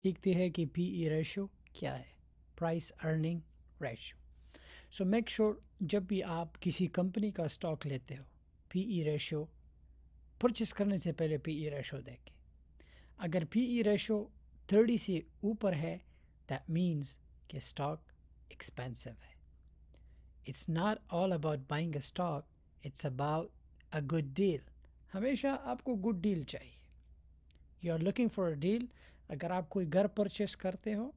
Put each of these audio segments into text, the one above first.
دیکھتے ہیں کہ پی ای ریشو کیا ہے، پرائس ارننگ ریشو. سو میک شور جب بھی آپ کسی کمپنی کا اسٹاک لیتے ہو پی ای ریشو پرچیز کرنے سے پہلے پی ای ریشو دیکھیں. اگر پی ای ریشو 30 سے اوپر ہے دیٹ مینس کہ اسٹاک ایکسپینسو ہے. It's not all about buying a stock, it's about a good deal. ہمیشہ آپ کو گڈ ڈیل چاہیے. You are looking for a deal. اگر آپ کوئی گھر پرچیز کرتے ہو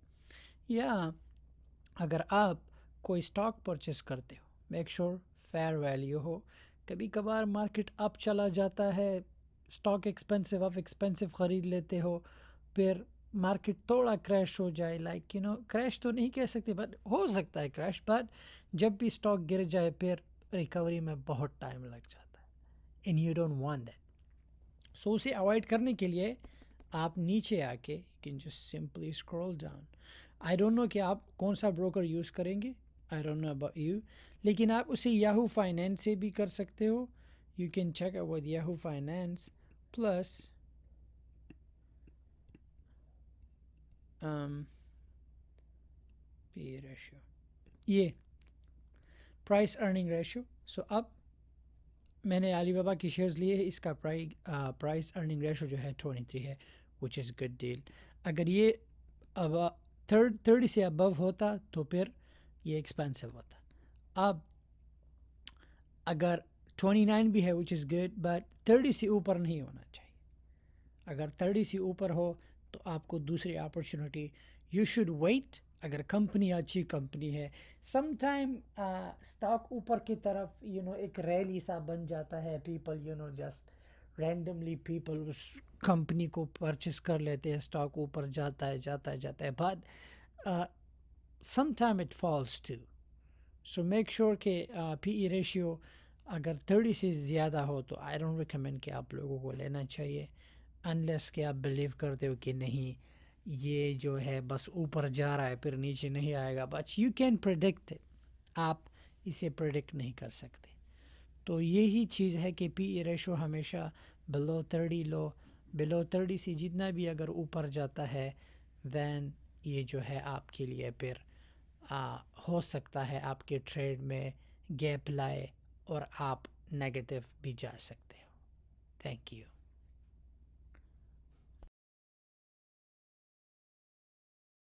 یا اگر آپ کوئی اسٹاک پرچیز کرتے ہو میک شور فیئر ویلیو ہو. کبھی کبھار مارکیٹ اپ چلا جاتا ہے، اسٹاک ایکسپینسو، آپ ایکسپینسو خرید لیتے ہو، پھر مارکیٹ تھوڑا کریش ہو جائے، لائک کریش تو نہیں کہہ سکتے بٹ ہو سکتا ہے کریش. بٹ جب بھی اسٹاک گر جائے پھر ریکوری میں بہت ٹائم لگ جاتا ہے and you don't want that. So اسے اوائڈ کرنے کے لیے آپ نیچے آ کے can just simply scroll down. I don't know کہ آپ کون سا بروکر یوز کریں گے، I don't know about you, لیکن آپ اسے یاہو فائنینس سے بھی کر سکتے ہو. You can check with Yahoo Finance plus PE ratio, یہ پرائس ارننگ ریشو. سو اب میں نے علی بابا کی شیئرز لیے، اس کا پرائس ارننگ ریشو جو ہے 23 ہے وچ از گڈ ڈیل. اگر یہ اب 30 سے ابو ہوتا تو پھر یہ ایکسپینسو ہوتا. اب اگر 29 بھی ہے وچ از گڈ بٹ 30 سے اوپر نہیں ہونا چاہیے. اگر 30 سے اوپر ہو تو آپ کو دوسری اپرچونٹی، یو شوڈ ویٹ. اگر کمپنی اچھی کمپنی ہے، سم ٹائم اسٹاک اوپر کی طرف ایک ریلی سا بن جاتا ہے، پیپل جسٹ رینڈملی پیپل اس کمپنی کو پرچیز کر لیتے ہیں، اسٹاک اوپر جاتا ہے but some time it falls too. So make sure کہ پی ای ریشیو اگر 30 سے زیادہ ہو تو آئی ڈونٹ ریکمینڈ کہ آپ لوگوں کو لینا چاہیے انلیس کہ آپ بلیو کرتے ہو کہ نہیں یہ جو ہے بس اوپر جا رہا ہے پھر نیچے نہیں آئے گا. But you can predict it, آپ اسے پریڈکٹ نہیں کر سکتے. تو یہی چیز ہے کہ پی ای ریشو ہمیشہ بلو 30 لو، بلو 30 سے جتنا بھی اگر اوپر جاتا ہے دین یہ جو ہے آپ کے لیے پھر ہو سکتا ہے آپ کے ٹریڈ میں گیپ لائے اور آپ نیگیٹو بھی جا سکتے ہو. Thank you.